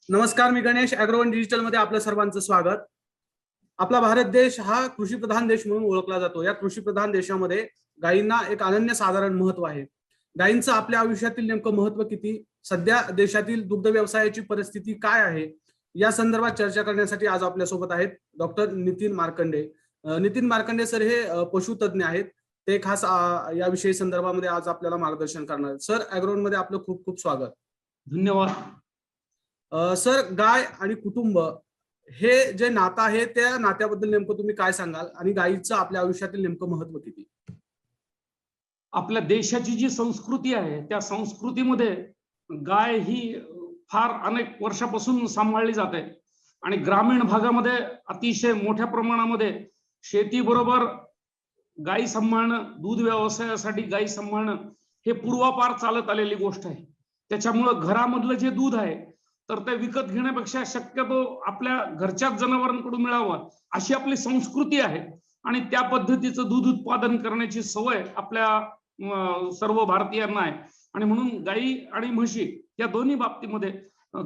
नमस्कार, मी गणेश. अॅग्रोवन डिजिटल मध्ये आपलं सर्वांचं स्वागत. आपला भारत देश हा कृषीप्रधान देश म्हणून ओळखला जातो. या कृषीप्रधान देशामध्ये गायींना एक अनन्यसाधारण महत्व आहे. गायींचं आपल्या आयुष्यातील नेमकं महत्व किती, सध्या देशातील दुग्ध व्यवसायाची परिस्थिती काय आहे, या संदर्भात चर्चा करण्यासाठी आज आपल्यासोबत आहेत डॉक्टर नितीन मार्कंडे. नितीन मार्कंडे सर हे पशुतज्ञ आहेत. ते खास याविषयी संदर्भामध्ये आज आपल्याला मार्गदर्शन करणार आहेत. सर, अॅग्रोवन मध्ये आपलं खूप खूप स्वागत. धन्यवाद. सर, गाय आणि कुटुंब हे जे नातं आहे त्या नात्याबद्दल नेमकं तुम्ही काय सांगाल, आणि गायीचं आपल्या आयुष्यातील नेमकं महत्व किती? आपल्या देशाची जी संस्कृती आहे त्या संस्कृतीमध्ये गाय ही फार अनेक वर्षापासून सांभाळली जाते आणि ग्रामीण भागामध्ये अतिशय मोठ्या प्रमाणामध्ये शेतीबरोबर गायी सांभाळणं, दूध व्यवसायासाठी गायी सांभाळणं हे पूर्वापार चालत आलेली गोष्ट आहे. त्याच्यामुळं घरामधलं जे दूध आहे तर ते विकत घेण्यापेक्षा शक्यतो आपल्या घरच्याच जनावरांकडून मिळावं अशी आपली संस्कृती आहे आणि त्या पद्धतीचं दूध उत्पादन करण्याची सवय आपल्या सर्व भारतीयांना आहे. आणि म्हणून गायी आणि म्हशी या दोन्ही बाबतीमध्ये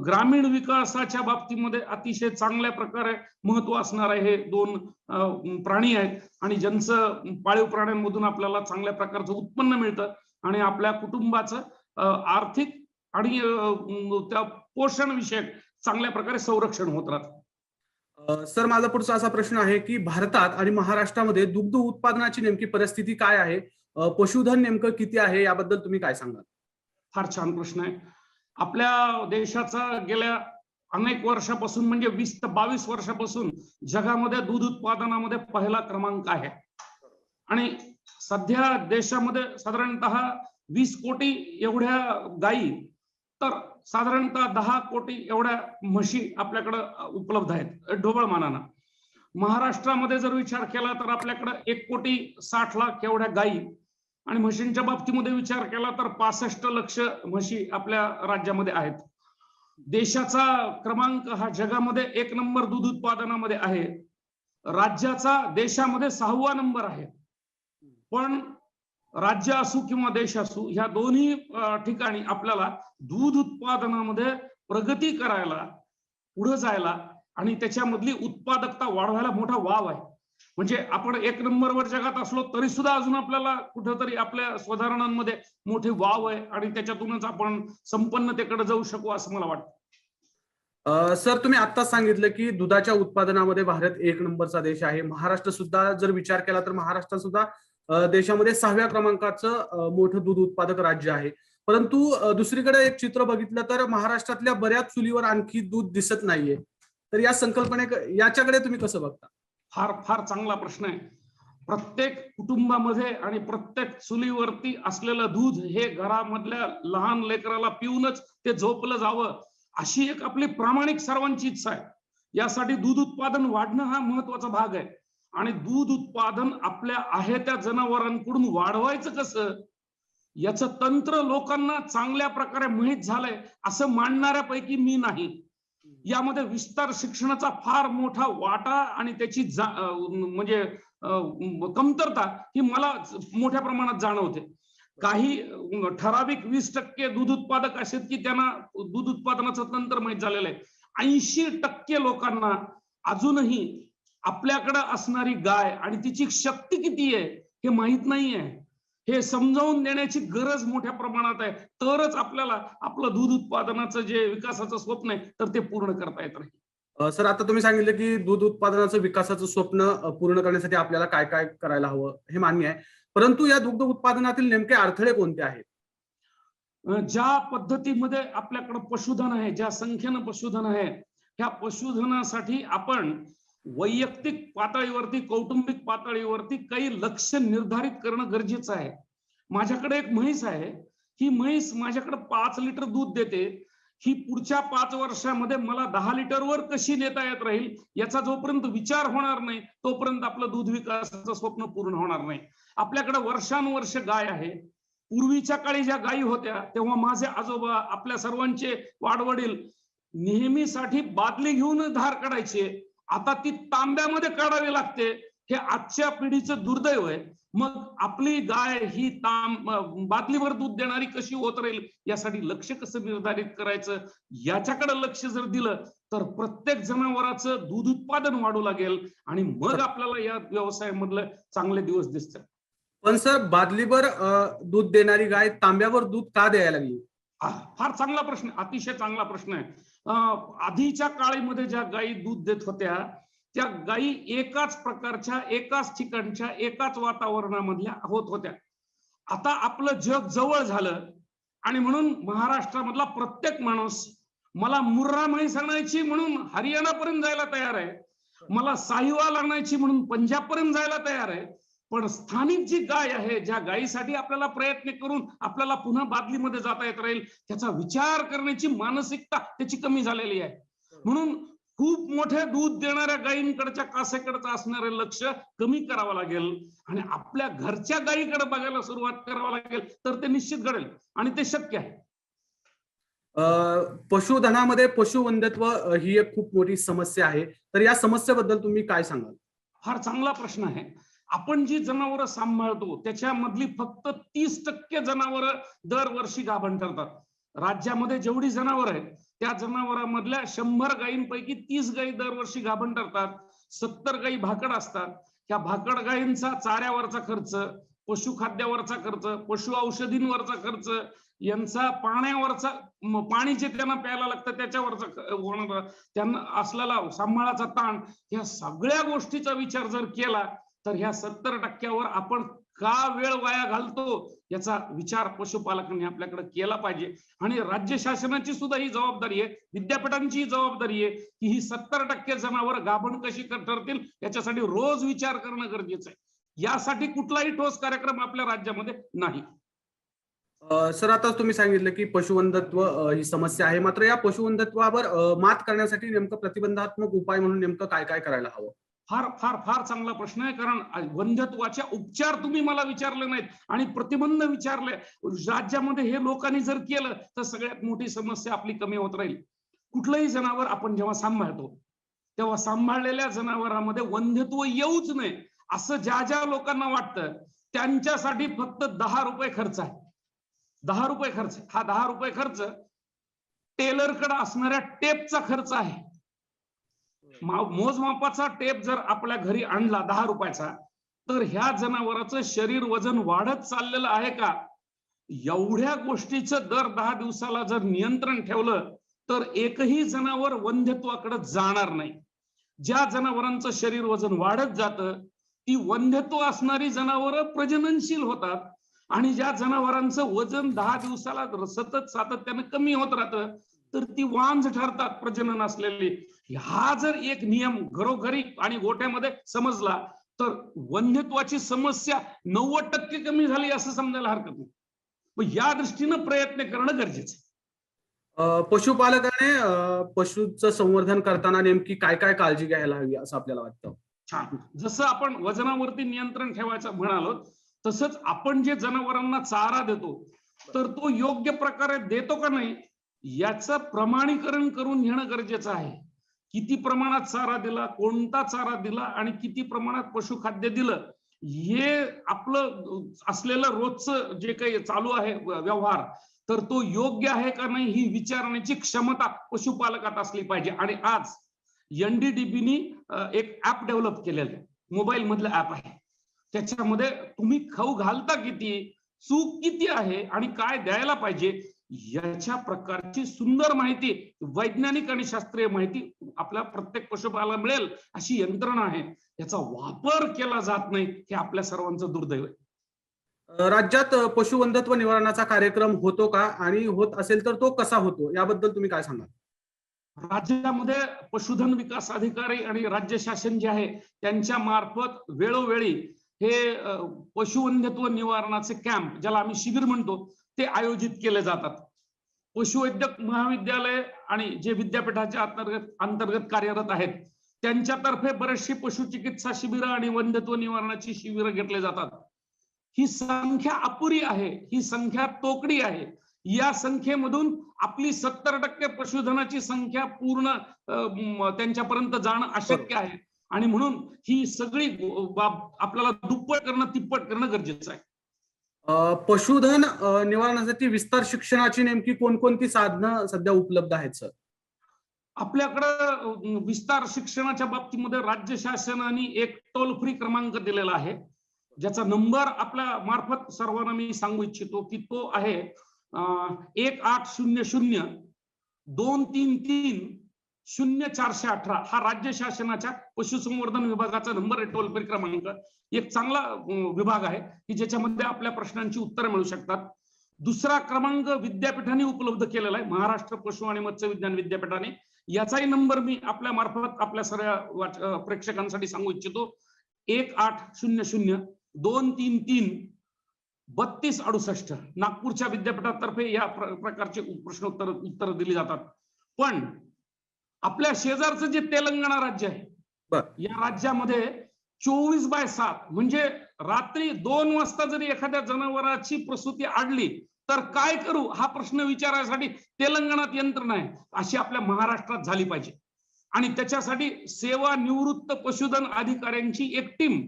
ग्रामीण विकासाच्या बाबतीमध्ये अतिशय चांगल्या प्रकारे महत्व असणारे हे दोन प्राणी आहेत आणि ज्यांचं पाळीव प्राण्यांमधून आपल्याला चांगल्या प्रकारचं उत्पन्न मिळतं आणि आपल्या कुटुंबाचं आर्थिक आणि त्या पोषण विषयक चांगल्या प्रकारे संरक्षण होत राहतं. सर, माझा पुढचा असा प्रश्न आहे की भारतात आणि महाराष्ट्रामध्ये दुग्ध उत्पादनाची नेमकी परिस्थिती काय आहे, पशुधन नेमकं किती आहे, याबद्दल तुम्ही काय सांगाल? फार छान प्रश्न आहे. आपल्या देशाचा गेल्या अनेक वर्षापासून म्हणजे 20 ते 22 वर्षापासून जगामध्ये दूध उत्पादनामध्ये पहिला क्रमांक आहे आणि सध्या देशामध्ये साधारणतः 20 कोटी एवढ्या गायी तर साधारणतः 10 कोटी एवढ्या म्हशी आपल्याकडे उपलब्ध आहेत ढोबळ मानानं. महाराष्ट्रामध्ये जर विचार केला तर आपल्याकडे 1,60,00,000 एवढ्या गायी आणि म्हशींच्या बाबतीमध्ये विचार केला तर 65 लक्ष म्हशी आपल्या राज्यामध्ये आहेत. देशाचा क्रमांक हा जगामध्ये 1 नंबर दूध उत्पादनामध्ये आहे. राज्याचा देशामध्ये 6वा नंबर आहे. पण राज्य असू किंवा देश असू ह्या दोन्ही ठिकाणी आपल्याला दूध उत्पादनामध्ये प्रगती करायला, पुढे जायला आणि त्याच्यामधली उत्पादकता वाढवायला मोठा वाव आहे. म्हणजे आपण 1 नंबरवर जगात असलो तरी सुद्धा अजून आपल्याला कुठेतरी आपल्या सुधारणांमध्ये मोठे वाव आहे आणि त्याच्यातूनच आपण संपन्नतेकडे जाऊ शकू असं मला वाटतं. सर, तुम्ही आत्ताच सांगितलं की दुधाच्या उत्पादनामध्ये भारत 1 नंबरचा देश आहे. महाराष्ट्र सुद्धा जर विचार केला तर महाराष्ट्र सुद्धा देशामध्ये 6व्या क्रमांकाचं मोठं दूध उत्पादक राज्य आहे. परंतु दुसरीकडे एक चित्र बघितलं तर महाराष्ट्रातल्या बऱ्याच चुलीवर आणखी दूध दिसत नाहीये. तर या याच्याकडे तुम्ही कसं बघता? फार फार चांगला प्रश्न आहे. प्रत्येक कुटुंबामध्ये आणि प्रत्येक चुलीवरती असलेलं दूध हे घरामधल्या लहान लेकराला पिऊनच ते झोपलं जावं अशी एक आपली प्रामाणिक सर्वांची इच्छा आहे. यासाठी दूध उत्पादन वाढणं हा महत्वाचा भाग आहे आणि दूध उत्पादन आपल्या आहे त्या जनावरांकडून वाढवायचं कसं याचं तंत्र लोकांना चांगल्या प्रकारे माहीत झालंय असं मानणाऱ्यापैकी मी नाही. यामध्ये विस्तार शिक्षणाचा फार मोठा वाटा आणि त्याची म्हणजे कमतरता ही मला मोठ्या प्रमाणात जाणवते. काही ठराविक 20% दूध उत्पादक असेल की त्यांना दूध उत्पादनाचं तंत्र माहीत झालेलं आहे. 80% लोकांना अजूनही आपल्याकडे असणारी गाय आणि तिची शक्ती किती आहे हे माहित नाहीये. हे समजावून देण्याची गरज मोठ्या प्रमाणात आहे. तरच आपल्याला आपलं दूध उत्पादनाचं जे विकासाचं स्वप्न आहे तर ते पूर्ण करता येत नाही. सर, आता तुम्ही सांगितलं की दूध उत्पादनाचं विकासाचं स्वप्न पूर्ण करण्यासाठी आपल्याला काय काय करायला हवं, हे मान्य आहे. परंतु या दुग्ध उत्पादनातील नेमके अडथळे कोणते आहेत? ज्या पद्धतीमध्ये आपल्याकडे पशुधन आहे, ज्या संख्येनं पशुधन आहे, ह्या पशुधनासाठी आपण वैयक्तिक पातळीवरती, कौटुंबिक पातळीवरती काही लक्ष्य निर्धारित करणं गरजेचं आहे. माझ्याकडे एक म्हैस आहे. ही म्हैस माझ्याकडे 5 लिटर दूध देते. ही पुढच्या 5 वर्षामध्ये मला 10 लिटरवर कशी नेता येत राहील याचा जोपर्यंत विचार होणार नाही तोपर्यंत आपलं दूध विकासाचं स्वप्न पूर्ण होणार नाही. आपल्याकडे वर्षानुवर्ष गाय आहे. पूर्वीच्या काळी ज्या गायी होत्या तेव्हा माझे आजोबा, आपल्या सर्वांचे वाडवडील नेहमीसाठी बादली घेऊन धार काढायचे. आता ती तांब्यामध्ये काढावी लागते. हे आजच्या पिढीचं दुर्दैव आहे. मग आपली गाय ही बादलीवर दूध देणारी कशी होत राहील यासाठी लक्ष कसं निर्धारित करायचं, याच्याकडे लक्ष जर दिलं तर प्रत्येक जनावराचं दूध उत्पादन वाढू लागेल आणि मग आपल्याला या व्यवसायामधलं चांगले दिवस दिसतात. पण सर, बादलीवर दूध देणारी गाय तांब्यावर दूध का द्यायला लागली? फार चांगला प्रश्न, अतिशय चांगला प्रश्न आहे. आधीच्या काळामध्ये ज्या गायी दूध देत होत्या त्या गायी एकाच प्रकारच्या, एकाच ठिकाणच्या, एकाच वातावरणामधल्या होत होत्या. आता आपलं जग जवळ झालं आणि म्हणून महाराष्ट्रामधला प्रत्येक माणूस मला मुर्रा म्हैस आणायची म्हणून हरियाणापर्यंत जायला तयार आहे, मला साहिवाल आणायची म्हणून पंजाबपर्यंत जायला तयार आहे. पण स्थानिक जी गाय आहे, ज्या गायीसाठी आपल्याला प्रयत्न करून आपल्याला पुन्हा बादलीमध्ये जाता येत राहील, त्याचा विचार करण्याची मानसिकता त्याची कमी झालेली आहे. म्हणून खूप मोठे दूध देणाऱ्या गायींकडच्या कासेकडचं असणारे लक्ष कमी करावं लागेल आणि आपल्या घरच्या गायीकडे बघायला सुरुवात करावं लागेल, तर ते निश्चित घडेल आणि ते शक्य आहे. पशुधनामध्ये पशुवंध्यत्व ही एक खूप मोठी समस्या आहे, तर या समस्येबद्दल तुम्ही काय सांगाल? फार चांगला प्रश्न आहे. आपण जी जनावरं सांभाळतो त्याच्यामधली फक्त 30% जनावरं दरवर्षी गाभण ठरतात. राज्यामध्ये जेवढी जनावरं आहेत त्या जनावरांमधल्या 100 गायींपैकी 30 गायी दरवर्षी गाभण ठरतात. 70 गायी भाकड असतात. त्या भाकड गायींचा चाऱ्यावरचा खर्च, पशुखाद्यावरचा खर्च, पशु औषधींवरचा खर्च, यांचा पाण्यावरचा, पाणी जे त्यांना प्यायला लागतं त्याच्यावरचा होणारा, त्यांना असलेला सांभाळाचा ताण, या सगळ्या गोष्टीचा विचार जर केला तर ह्या 70%वर आपण का वेळ वाया घालतो याचा विचार पशुपालकांनी आपल्याकडे केला पाहिजे. आणि राज्य शासनाची सुद्धा ही जबाबदारी आहे, विद्यापीठांची जबाबदारी आहे की ही 70% जनावर गाभण कशी ठरतील याच्यासाठी रोज विचार करणं गरजेचं आहे. यासाठी कुठलाही ठोस कार्यक्रम आपल्या राज्यामध्ये नाही. सर, आता तुम्ही सांगितलं की पशुवंध्यत्व ही समस्या आहे, मात्र या पशुवंध्यत्वावर मात करण्यासाठी नेमकं प्रतिबंधात्मक उपाय म्हणून नेमकं काय काय करायला हवं? फार फार फार चांगला प्रश्न आहे, कारण वंध्यत्वाचे उपचार तुम्ही मला विचारले नाहीत आणि प्रतिबंध विचारले. राज्यामध्ये हे लोकांनी जर केलं तर सगळ्यात मोठी समस्या आपली कमी होत राहील. कुठलंही जनावर आपण जेव्हा सांभाळतो तेव्हा सांभाळलेल्या जनावरांमध्ये वंध्यत्व येऊच नये असं ज्या ज्या लोकांना वाटतं त्यांच्यासाठी फक्त 10 रुपये खर्च आहे. 10 रुपये खर्च. हा 10 रुपये खर्च टेलरकडे असणाऱ्या टेपचा खर्च आहे. मोजमापाचा टेप जर आपल्या घरी आणला 10 रुपयाचा, तर ह्या जनावराचं शरीर वजन वाढत चाललेलं आहे का, एवढ्या गोष्टीचं दर 10 दिवसाला जर नियंत्रण ठेवलं तर एकही जनावर वंध्यत्वाकडे जाणार नाही. ज्या जनावरांचं शरीर वजन वाढत जातं ती वंध्यत्व असणारी जनावरं प्रजननशील होतात आणि ज्या जनावरांचं वजन 10 दिवसाला सतत सातत्याने कमी होत राहतं तर ती वांझ ठरतात प्रजनन असलेली. हा जर एक नियम घरोघरी आणि गोठ्यामध्ये समजला तर वंध्यत्वाची समस्या 90% कमी झाली असं समजायला हरकत नाही. पण या दृष्टीनं प्रयत्न करणं गरजेचं आहे. पशुपालकाने पशुचं संवर्धन करताना नेमकी काय काय काळजी घ्यायला हवी असं आपल्याला वाटतं? छान. जसं आपण वजनावरती नियंत्रण ठेवायचं म्हणालो तसंच आपण जे जनावरांना चारा देतो तर तो योग्य प्रकारे देतो का नाही याचं प्रमाणीकरण करून घेणं गरजेचं आहे. किती प्रमाणात चारा दिला, कोणता चारा दिला आणि किती प्रमाणात पशुखाद्य दिलं, हे आपलं असलेलं रोजचं जे काही चालू आहे व्यवहार, तर तो योग्य आहे का नाही ही विचारण्याची क्षमता पशुपालकात असली पाहिजे. आणि आज एनडीडीबीनी एक ऍप डेव्हलप केलेलं आहे, मोबाईल मधलं ऍप आहे. त्याच्यामध्ये तुम्ही खाऊ घालता किती, चूक किती आहे आणि काय द्यायला पाहिजे याच्या प्रकारची सुंदर माहिती, वैज्ञानिक आणि शास्त्रीय माहिती आपल्या प्रत्येक पशुपालकाला मिळेल अशी यंत्रणा आहे. याचा वापर केला जात नाही हे आपल्या सर्वांचं दुर्दैव आहे. राज्यात पशुवंध्यत्व निवारणाचा कार्यक्रम होतो का, आणि होत असेल तर तो कसा होतो याबद्दल तुम्ही काय सांगाल? राज्यामध्ये पशुधन विकास अधिकारी आणि राज्य शासन जे आहे त्यांच्या मार्फत वेळोवेळी हे पशुवंध्यत्व निवारणाचे कॅम्प, ज्याला आम्ही शिबिर म्हणतो, ते आयोजित केले जातात. पशुवैद्यक महाविद्यालय आणि जे विद्यापीठाच्या अंतर्गत कार्यरत आहेत त्यांच्यातर्फे बरेचशी पशुचिकित्सा शिबिरं आणि वंध्यत्व निवारणाची शिबिरं घेतली जातात. ही संख्या अपुरी आहे, ही संख्या तोकडी आहे. या संख्येमधून आपली 70% पशुधनाची संख्या पूर्ण त्यांच्यापर्यंत जाणं अशक्य आहे. आणि म्हणून ही सगळी बाब आपल्याला दुप्पट करणं तिप्पट करणं गरजेचं आहे. पशुधन निवारणासाठी विस्तार शिक्षणाची नेमकी कोणकोणती साधनं सध्या उपलब्ध आहेत सर? आपल्याकडं विस्तार शिक्षणाच्या बाबतीमध्ये राज्य शासनाने एक टोल फ्री क्रमांक दिलेला आहे, ज्याचा नंबर आपल्या मार्फत सर्वांना मी सांगू इच्छितो की तो आहे 1800-233-0418. हा राज्य शासनाच्या पशुसंवर्धन विभागाचा नंबर आहे, टोल फ्री क्रमांक. एक चांगला विभाग आहे की ज्याच्यामध्ये आपल्या प्रश्नांची उत्तरं मिळू शकतात. दुसरा क्रमांक विद्यापीठाने उपलब्ध केलेला आहे, महाराष्ट्र पशु आणि मत्स्य विज्ञान विद्यापीठाने. याचाही नंबर मी आपल्या मार्फत आपल्या सर्व प्रेक्षकांसाठी सांगू इच्छितो. 1800-233-3268. नागपूरच्या विद्यापीठातर्फे या प्रकारचे उत्तर दिली जातात. पण आपल्या शेजारचं जे तेलंगणा राज्य आहे, या राज्यामध्ये 24/7 म्हणजे रात्री 2 वाजता जरी एखाद्या जनावराची प्रसूती आढळली तर काय करू हा प्रश्न विचारायसाठी तेलंगणात यंत्रणा आहे. अशी आपल्या महाराष्ट्रात झाली पाहिजे. आणि त्याच्यासाठी सेवानिवृत्त पशुधन अधिकाऱ्यांची एक टीम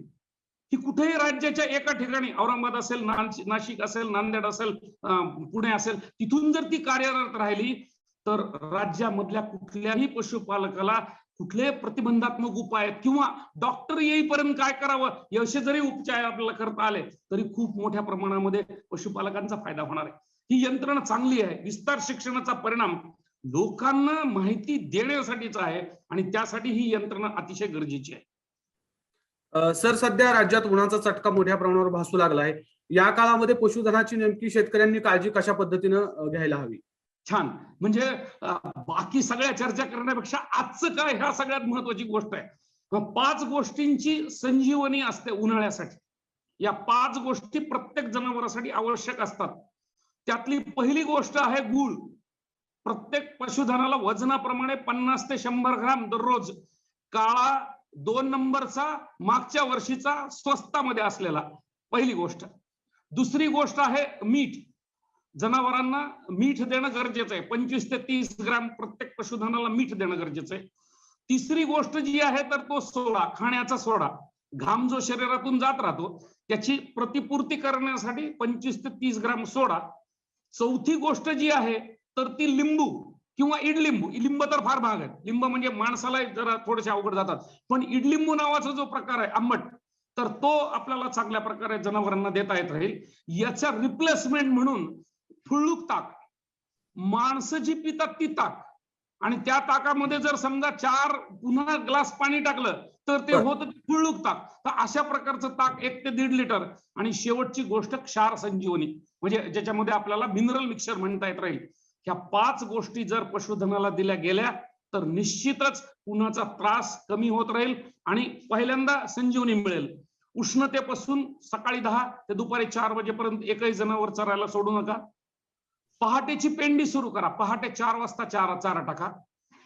ही कुठेही राज्याच्या एका ठिकाणी, औरंगाबाद असेल, नाशिक असेल, नांदेड असेल, पुणे असेल, तिथून जर ती कार्यरत राहिली तर राज्यामधल्या कुठल्याही पशुपालकाला कुठले प्रतिबंधात्मक उपाय किंवा डॉक्टर येईपर्यंत काय करावं याचे जरी उपचार आपल्याला करता आले तरी खूप मोठ्या प्रमाणामध्ये पशुपालकांचा फायदा होणार आहे. ही यंत्रणा चांगली आहे. विस्तार शिक्षणाचा परिणाम लोकांना माहिती देण्यासाठीचा आहे आणि त्यासाठी ही यंत्रणा अतिशय गरजेची आहे. सर, सध्या राज्यात उन्हाचा चटका मोठ्या प्रमाणावर भासू लागला आहे. या काळामध्ये पशुधनाची नेमकी शेतकऱ्यांनी काळजी कशा पद्धतीनं घ्यायला हवी? छान. म्हणजे बाकी सगळ्या चर्चा करण्यापेक्षा आजचं काय ह्या सगळ्यात महत्वाची गोष्ट आहे. 5 गोष्टींची संजीवनी असते उन्हाळ्यासाठी. या 5 गोष्टी प्रत्येक जनावरासाठी आवश्यक असतात. त्यातली पहिली गोष्ट आहे गूळ. प्रत्येक पशुधनाला वजनाप्रमाणे 50 ते 100 ग्राम दररोज. काळा 2 नंबरचा मागच्या वर्षीचा स्वस्तामध्ये असलेला, पहिली गोष्ट. दुसरी गोष्ट आहे मीठ. जनावरांना मीठ देणं गरजेचं आहे. 25 ते 30 ग्राम प्रत्येक पशुधनाला मीठ देणं गरजेचं आहे. तिसरी गोष्ट जी आहे तर तो सोडा, खाण्याचा सोडा. घाम जो शरीरातून जात राहतो त्याची प्रतिपूर्ती करण्यासाठी 25 ते 30 ग्राम सोडा. चौथी गोष्ट जी आहे तर ती लिंबू किंवा इडलिंबू. लिंब तर फार महाग आहे. लिंब म्हणजे माणसाला जरा थोडेसे अवघड जातात, पण इडलिंबू नावाचा जो प्रकार आहे आंबट, तर तो आपल्याला चांगल्या प्रकारे जनावरांना देता येत राहील. याचा रिप्लेसमेंट म्हणून फुळूक ताक. माणसं जी पितात ती ताक, आणि त्या ताकामध्ये जर समजा 4 पुन्हा ग्लास पाणी टाकलं तर ते होतं फुळूक ताक. तर अशा प्रकारचं ताक 1 ते 1.5 लिटर. आणि शेवटची गोष्ट क्षार संजीवनी, म्हणजे ज्याच्यामध्ये आपल्याला मिनरल मिक्सचर म्हणता येत राहील. ह्या 5 गोष्टी जर पशुधनाला दिल्या गेल्या तर निश्चितच उन्हाचा त्रास कमी होत राहील आणि पहिल्यांदा संजीवनी मिळेल. उष्णतेपासून सकाळी 10 ते दुपारी 4 वाजेपर्यंत एकही जनावर चरायला सोडू नका. पहाटेची पेंडी सुरू करा. पहाटे 4 वाजता चारा टाका.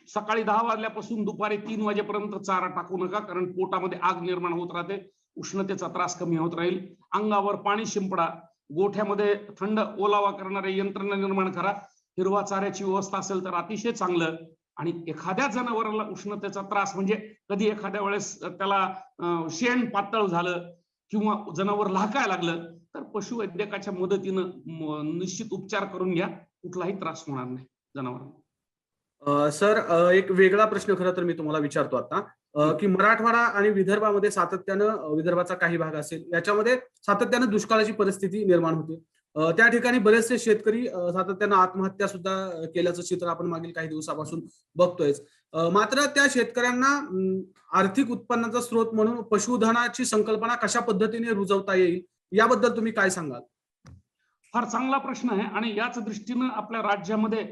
सकाळी 10 वाजल्यापासून दुपारी 3 वाजेपर्यंत चारा टाकू नका, कारण पोटामध्ये आग निर्माण होत राहते. उष्णतेचा त्रास कमी होत राहील. अंगावर पाणी शिंपडा. गोठ्यामध्ये थंड ओलावा करणारे यंत्रणा निर्माण करा. हिरवा चाऱ्याची व्यवस्था असेल तर अतिशय चांगलं. आणि एखाद्या जनावराला उष्णतेचा त्रास म्हणजे कधी एखाद्या वेळेस त्याला शेण पातळ झालं किंवा जनावर लाकायला लागलं तर पशुवैद्यकाच्या मदतीनं निश्चित उपचार करून घ्या. कुठलाही त्रास होणार नाही जनावरांना. सर, एक वेगळा प्रश्न खरं तर मी तुम्हाला विचारतो आता, की मराठवाडा आणि विदर्भामध्ये सातत्यानं, विदर्भाचा काही भाग असेल याच्यामध्ये सातत्यानं दुष्काळाची परिस्थिती निर्माण होते. त्या ठिकाणी बरेचसे शेतकरी सातत्यानं आत्महत्या सुद्धा केल्याचं चित्र आपण मागील काही दिवसापासून बघतोय. मात्र त्या शेतकऱ्यांना आर्थिक उत्पन्नाचा स्रोत म्हणून पशुधनाची संकल्पना कशा पद्धतीने रुजवता येईल याबद्दल तुम्ही काय सांगाल? फार चांगला प्रश्न आहे. आणि याच दृष्टीनं आपल्या राज्यामध्ये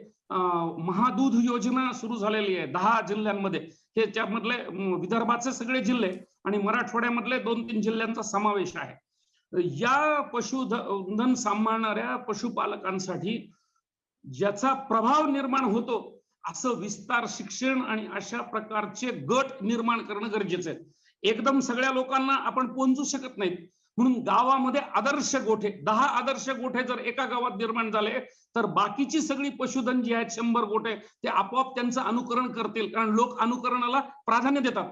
महादूध योजना सुरू झालेली आहे 10 जिल्ह्यांमध्ये. हे त्यामधले विदर्भाचे सगळे जिल्हे आणि मराठवाड्यामधले 2-3 जिल्ह्यांचा समावेश आहे. या पशुधन सांभाळणाऱ्या पशुपालकांसाठी ज्याचा प्रभाव निर्माण होतो असं विस्तार शिक्षण आणि अशा प्रकारचे गट निर्माण करणं गरजेचं आहे. एकदम सगळ्या लोकांना आपण पोहोचू शकत नाहीत. म्हणून गावामध्ये आदर्श गोठे, 10 आदर्श गोठे जर एका गावात निर्माण झाले तर बाकीची सगळी पशुधन जी आहेत 100 गोठे ते आपोआप त्यांचं अनुकरण करतील, कारण लोक अनुकरणाला प्राधान्य देतात.